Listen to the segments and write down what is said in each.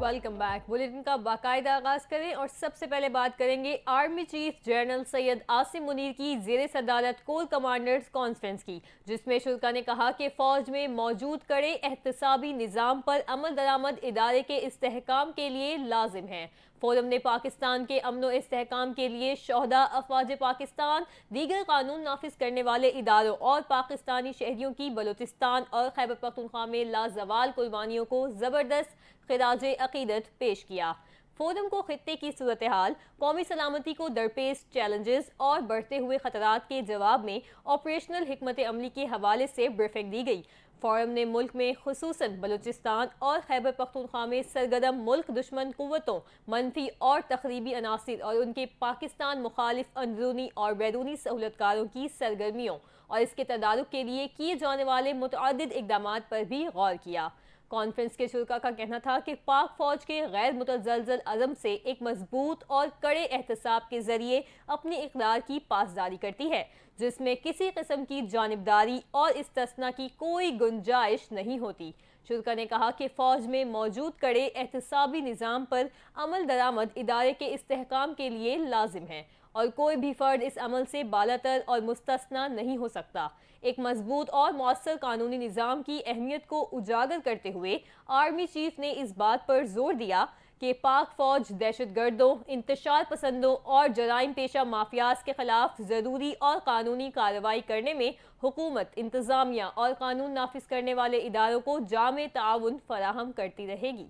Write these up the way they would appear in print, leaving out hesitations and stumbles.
Welcome back. Bulletin का बाकायदा आगाज करें और सबसे पहले बात करेंगे army chief general Syed Asim Munir की ज़ेरे सदारत कोर कमांडर्स कॉन्फ्रेंस की, जिसमें शुल्का ने कहा कि फौज में मौजूद कड़े एहतसाबी निज़ाम पर अमल दरामद इदारे के इस्तेहकाम के लिए लाजिम है। फोरम ने पाकिस्तान के अमन और इस्तेहकाम के लिए शोहदा, अफवाज पाकिस्तान, दीगर कानून नाफिज करने वाले इदारों और पाकिस्तानी शहरियों की बलूचिस्तान और खैबर पख्तूनख्वा में लाजवाल कुर्बानियों को ज़बरदस्त खिराज अकीदत पेश किया। फोरम को खित्ते की सूरत हाल, कौमी सलामती को दरपेश चैलेंजेस और बढ़ते हुए खतरात के जवाब में ऑपरेशनल हिकमत अमली के हवाले से ब्रीफिंग दी गई। फोरम ने मुल्क में खुसूसन बलूचिस्तान और खैबर पख्तूनख्वा में सरगर्म मुल्क दुश्मन कुव्वतों, मनफी और तखरीबी अनासिर और उनके पाकिस्तान मुखालिफ अंदरूनी और बैरूनी सहूलतकारों की सरगर्मियों और इसके तदारुक के लिए किए जाने वाले मुतअद्दिद इक़दामात पर भी गौर किया। कॉन्फ्रेंस के शुरा का कहना था कि पाक फौज के गैर मुतज़लज़ल अज़म से एक मजबूत और कड़े एहतसाब के जरिए अपनी इक़दार की पासदारी करती है, जिसमें किसी किस्म की जानिबदारी और इस्तिस्ना की कोई गुंजाइश नहीं होती। शुरा ने कहा कि फौज में मौजूद कड़े एहतसाबी निज़ाम पर अमल दरामद इदारे के इस्तेहकाम के लिए लाजिम है और कोई भी फर्द इस अमल से बालातर और मुस्तस्ना नहीं हो सकता। एक मजबूत और मौसर कानूनी निज़ाम की अहमियत को उजागर करते हुए आर्मी चीफ ने इस बात पर जोर दिया कि पाक फौज दहशतगर्दों, इंतशार पसंदों और जराइम पेशा माफियाज के खिलाफ ज़रूरी और कानूनी कार्रवाई करने में हुकूमत, इंतज़ामिया और कानून नाफिज करने वाले इदारों को जामे ताउन फराहम करती रहेगी।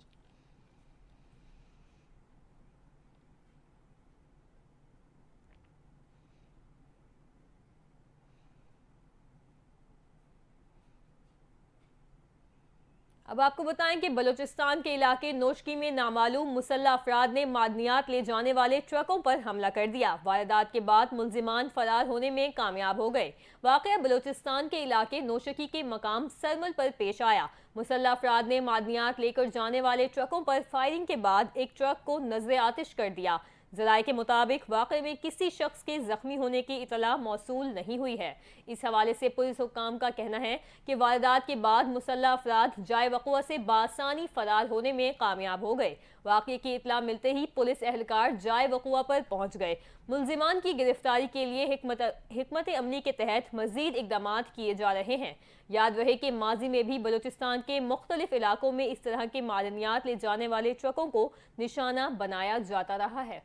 अब आपको बताएं कि बलूचिस्तान के इलाके नोशकी में नामालूम मुसल्लह अफराद ने मादनियात ले जाने वाले ट्रकों पर हमला कर दिया। वारदात के बाद मुलजिमान फरार होने में कामयाब हो गए। वाक़या बलूचिस्तान के इलाके नोशकी के मकाम सरमल पर पेश आया। मुसल्लह अफराद ने मादनियात लेकर जाने वाले ट्रकों पर फायरिंग के बाद एक ट्रक को नजर आतिश कर दिया। ज़राए के मुताबिक वाक़े में किसी शख्स के जख्मी होने की इतला मौसूल नहीं हुई है। इस हवाले से पुलिस हुक्काम का कहना है कि वारदात के बाद मुसल्लह अफराद जाए वक़ुआ से बासानी फरार होने में कामयाब हो गए। वाक़े की इतला मिलते ही पुलिस एहलकार जाए वक़ुआ पर पहुँच गए। मुलजिमान की गिरफ्तारी के लिए हिकमत अमली के तहत मज़ीद इक़दामात किए जा रहे हैं। याद रहे कि माजी में भी बलूचिस्तान के मुख्तलिफ इलाकों में इस तरह के मादनियात ले जाने वाले ट्रकों को निशाना बनाया जाता रहा है।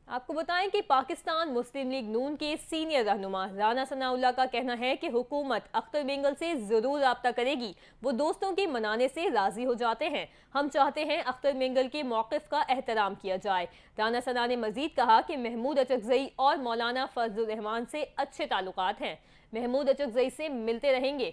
आपको बताएं कि पाकिस्तान मुस्लिम लीग नून के सीनियर रहनुमा राना सनाउल्लाह का कहना है कि हुकूमत अख्तर मिंगल से जरूर रब्ता करेगी। वो दोस्तों के मनाने से राजी हो जाते हैं। हम चाहते हैं अख्तर मिंगल के मौक़िफ़ का एहतराम किया जाए। राना सना ने मजीद कहा कि महमूद अचकज़ई और मौलाना फजलुर रहमान से अच्छे ताल्लुकात हैं। महमूद अचकज़ई से मिलते रहेंगे।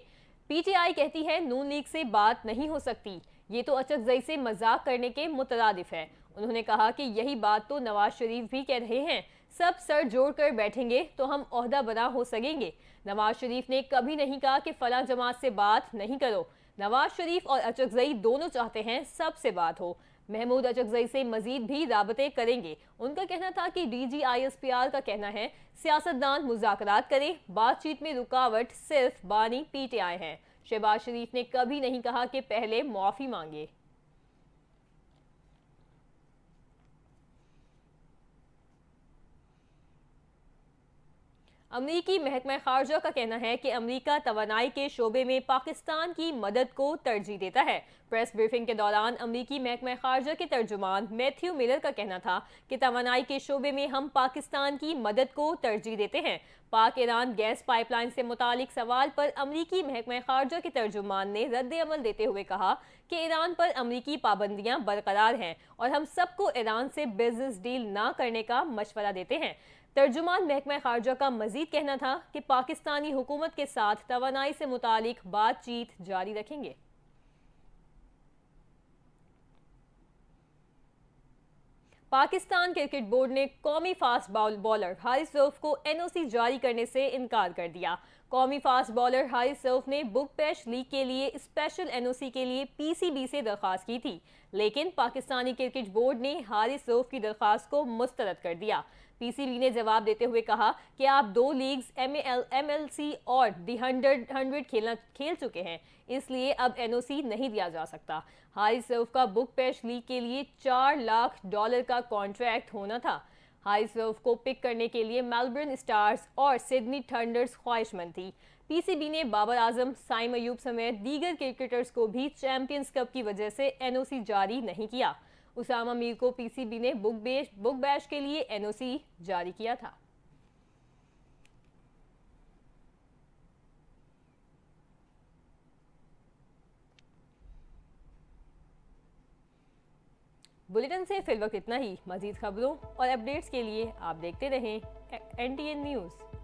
PTI कहती है नून लीग से बात नहीं हो सकती, ये तो अचकज़ई से मजाक करने के मुतरादिफ है। उन्होंने कहा कि यही बात तो नवाज शरीफ भी कह रहे हैं, सब सर जोड़ कर बैठेंगे तो हम ओहदा बना हो सकेंगे। नवाज शरीफ ने कभी नहीं कहा कि फलां जमात से बात नहीं करो। नवाज शरीफ और अचकज़ई दोनों चाहते हैं सबसे बात हो। महमूद अचकज़ई से मजीद भी राबते करेंगे। उनका कहना था कि DG ISPR का कहना है सियासतदान मुज़ाकरात करें, बातचीत में रुकावट सिर्फ बानी PTI है। शहबाज शरीफ ने कभी नहीं कहा कि पहले मुआफ़ी मांगे। अमरीकी महकमा खारजा का कहना है कि अमरीका तवानाई के शोबे में पाकिस्तान की मदद को तरजीह देता है। प्रेस ब्रीफिंग के दौरान अमरीकी महकमा खारजा के तर्जुमान मैथ्यू मिलर का कहना था कि तवानाई के शोबे में हम पाकिस्तान की मदद को तरजीह देते हैं। पाक ईरान गैस पाइपलाइन से मुतालिक सवाल पर अमरीकी महकमा खारजा के तर्जुमान ने रद्द अमल देते हुए कहा कि ईरान पर अमरीकी पाबंदियां बरकरार हैं और हम सबको ईरान से बिजनेस डील ना करने का मशवरा देते हैं। तर्जुमान महकमा खारजा का मजीद कहना था कि पाकिस्तानी हुकूमत के साथ तवानाई से मुतालिक बातचीत जारी रखेंगे। पाकिस्तान क्रिकेट बोर्ड ने कौमी फास्ट बॉलर हारिस रऊफ को NOC जारी करने से इनकार कर दिया। قومی فاسٹ بالر حارث رؤف نے بک بیش لیگ کے لیے اسپیشل این او سی کے لیے پی سی بی سے درخواست کی تھی، لیکن پاکستانی کرکٹ بورڈ نے حارث رؤف کی درخواست کو مسترد کر دیا۔ پی سی بی نے جواب دیتے ہوئے کہا کہ آپ 2 لیگز ایم ایل سی اور دی 100 کھیل چکے ہیں، اس لیے اب این او سی نہیں دیا جا سکتا۔ حارث رؤف کا بک بیش لیگ کے لیے $4 لاکھ کا کانٹریکٹ ہونا تھا۔ حارث رؤف کو پک کرنے کے لیے میلبرن اسٹارز اور سڈنی تھنڈرز خواہش مند تھی۔ پی سی بی نے بابر اعظم، سائم ایوب سمیت دیگر کرکٹرز کو بھی چیمپئنز کپ کی وجہ سے این او سی جاری نہیں کیا۔ اسامہ میر کو پی سی بی نے بک بیش کے لیے این او سی جاری کیا تھا۔ بلیٹن سے فی الوقت اتنا ہی۔ مزید خبروں اور اپڈیٹس کے لیے آپ دیکھتے رہیں NTN نیوز۔